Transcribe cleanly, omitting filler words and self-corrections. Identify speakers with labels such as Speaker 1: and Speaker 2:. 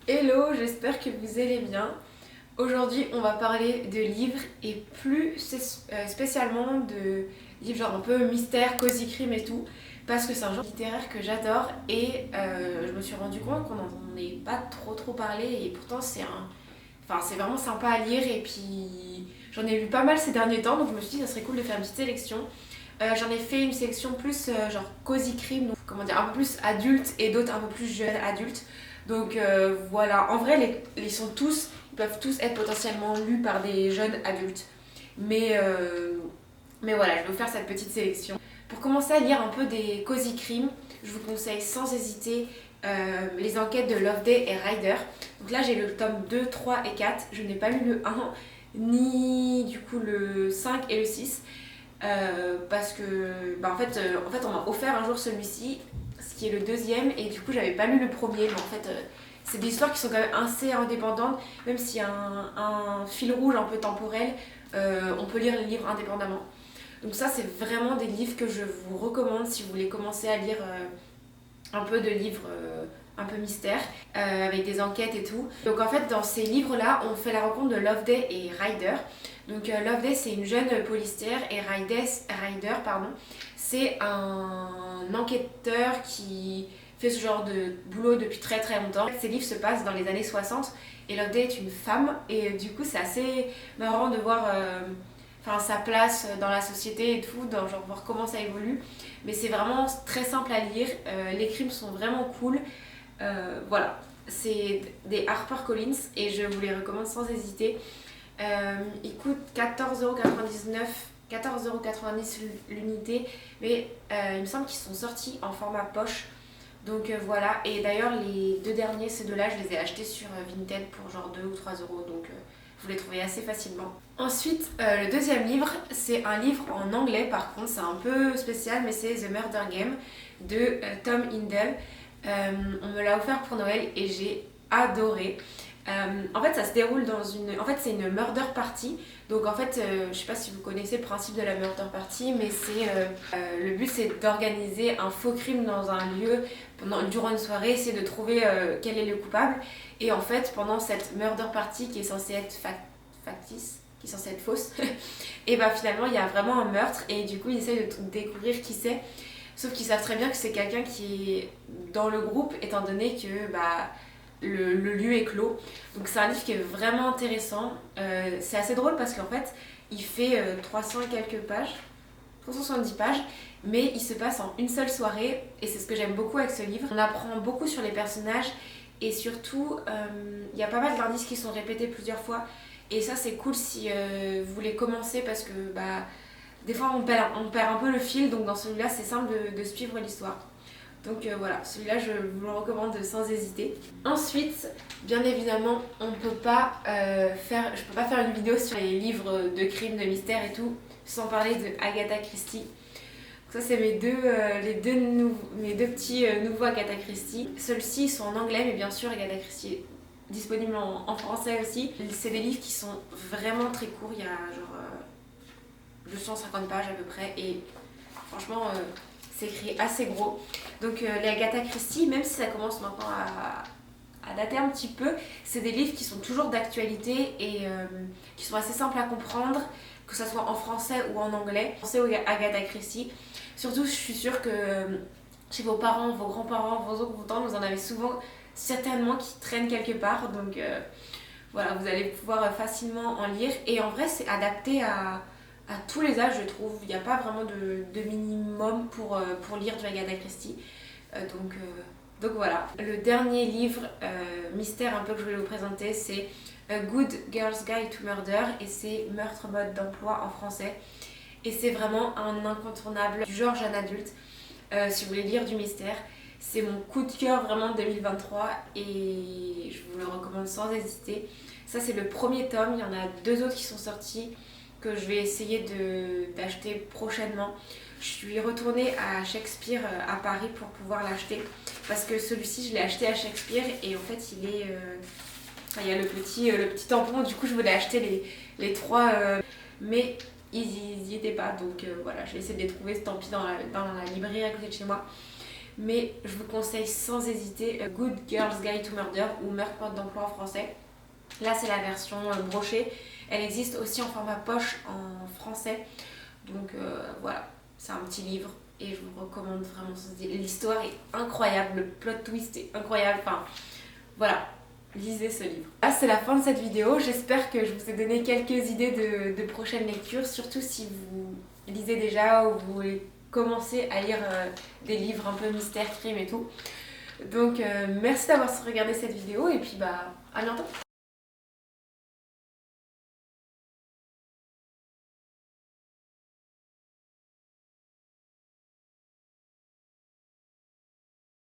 Speaker 1: Hello, j'espère que vous allez bien. Aujourd'hui, on va parler de livres et plus spécialement de livres genre un peu mystère, cosy crime et tout, parce que c'est un genre littéraire que j'adore et je me suis rendu compte qu'on n'en est pas trop parlé et pourtant c'est vraiment sympa à lire et puis j'en ai lu pas mal ces derniers temps donc je me suis dit ça serait cool de faire une petite sélection. J'en ai fait une sélection plus genre cosy crime, donc comment dire, un peu plus adulte et d'autres un peu plus jeunes adultes. Donc voilà, en vrai ils peuvent tous être potentiellement lus par des jeunes adultes. Mais voilà, je vais vous faire cette petite sélection. Pour commencer à lire un peu des cosy crimes, je vous conseille sans hésiter les enquêtes de Loveday et Ryder. Donc là j'ai le tome 2, 3 et 4. Je n'ai pas lu le 1, ni du coup le 5 et le 6. Parce que en fait on m'a offert un jour celui-ci, ce qui est le deuxième, et du coup j'avais pas lu le premier, mais en fait c'est des histoires qui sont quand même assez indépendantes, même s'il y a un fil rouge un peu temporel, on peut lire les livres indépendamment. Donc ça c'est vraiment des livres que je vous recommande si vous voulez commencer à lire un peu de livres un peu mystère, avec des enquêtes et tout. Donc en fait dans ces livres-là, on fait la rencontre de Loveday et Ryder. Donc Loveday c'est une jeune policière et Ryder pardon, c'est un enquêteur qui fait ce genre de boulot depuis très longtemps. Ces livres se passent dans les années 60 et Loveday est une femme et du coup c'est assez marrant de voir sa place dans la société et tout, dans genre voir comment ça évolue. Mais c'est vraiment très simple à lire, les crimes sont vraiment cool. Voilà, c'est des HarperCollins et je vous les recommande sans hésiter. Ils coûtent 14,99€, 14,90€ l'unité, mais il me semble qu'ils sont sortis en format poche. Donc voilà, et d'ailleurs les deux derniers, ces deux-là, je les ai achetés sur Vinted pour genre 2 ou 3€, donc vous les trouvez assez facilement. Ensuite, le deuxième livre, c'est un livre en anglais par contre, c'est un peu spécial, mais c'est The Murder Game de Tom Hindle. On me l'a offert pour Noël et j'ai adoré. En fait, ça se déroule dans une. En fait, c'est une murder party. Donc, en fait, je sais pas si vous connaissez le principe de la murder party, mais le but, c'est d'organiser un faux crime dans un lieu durant une soirée, c'est de trouver quel est le coupable. Et en fait, pendant cette murder party qui est censée être factice, qui est censée être fausse, et bah finalement, il y a vraiment un meurtre et du coup, ils essayent de découvrir qui c'est. Sauf qu'ils savent très bien que c'est quelqu'un qui est dans le groupe, étant donné que bah le lieu est clos. Donc c'est un livre qui est vraiment intéressant. C'est assez drôle parce qu'en fait, il fait 300 et quelques pages, 370 pages, mais il se passe en une seule soirée. Et c'est ce que j'aime beaucoup avec ce livre. On apprend beaucoup sur les personnages et surtout, il y a pas mal d'indices qui sont répétés plusieurs fois. Et ça, c'est cool si vous voulez commencer parce que bah, des fois, on perd un peu le fil. Donc dans celui-là, c'est simple de suivre l'histoire. Donc voilà, celui-là je vous le recommande sans hésiter. Ensuite, bien évidemment, je peux pas faire une vidéo sur les livres de crimes, de mystère et tout, sans parler de Agatha Christie. Donc ça c'est mes deux petits nouveaux Agatha Christie. Ceux-ci sont en anglais, mais bien sûr Agatha Christie est disponible en français aussi. C'est des livres qui sont vraiment très courts, il y a genre 250 pages à peu près et franchement c'est écrit assez gros. Donc les Agatha Christie, même si ça commence maintenant à dater un petit peu, c'est des livres qui sont toujours d'actualité et qui sont assez simples à comprendre, que ce soit en français ou en anglais. Pensez aux Agatha Christie. Surtout, je suis sûre que chez vos parents, vos grands-parents, vos oncles, vos tantes, vous en avez souvent certainement qui traînent quelque part. Donc voilà, vous allez pouvoir facilement en lire. Et en vrai, c'est adapté à tous les âges, je trouve. Il n'y a pas vraiment de minimum pour lire du Agatha Christie. Donc voilà. Le dernier livre mystère un peu que je voulais vous présenter, c'est A Good Girl's Guide to Murder et c'est Meurtre mode d'emploi en français. Et c'est vraiment un incontournable du genre jeune adulte. Si vous voulez lire du mystère, c'est mon coup de cœur vraiment de 2023 et je vous le recommande sans hésiter. Ça c'est le premier tome, il y en a deux autres qui sont sortis que je vais essayer d'acheter prochainement. Je suis retournée à Shakespeare à Paris pour pouvoir l'acheter parce que celui-ci je l'ai acheté à Shakespeare et en fait il y a le petit tampon, du coup je voulais acheter les trois mais ils y étaient pas, donc voilà, je vais essayer de les trouver, tant pis, dans la librairie à côté de chez moi. mais je vous conseille sans hésiter Good Girl's Guide to Murder ou Meurtre porte d'emploi en français. Là c'est la version brochée, elle existe aussi en format poche en français, donc voilà, c'est un petit livre et je vous recommande vraiment. L'histoire est incroyable, le plot twist est incroyable, enfin voilà, lisez ce livre. Là c'est la fin de cette vidéo, j'espère que je vous ai donné quelques idées de prochaines lectures, surtout si vous lisez déjà ou vous voulez commencer à lire des livres un peu mystère, crime et tout. Donc merci d'avoir regardé cette vidéo et puis bah à bientôt.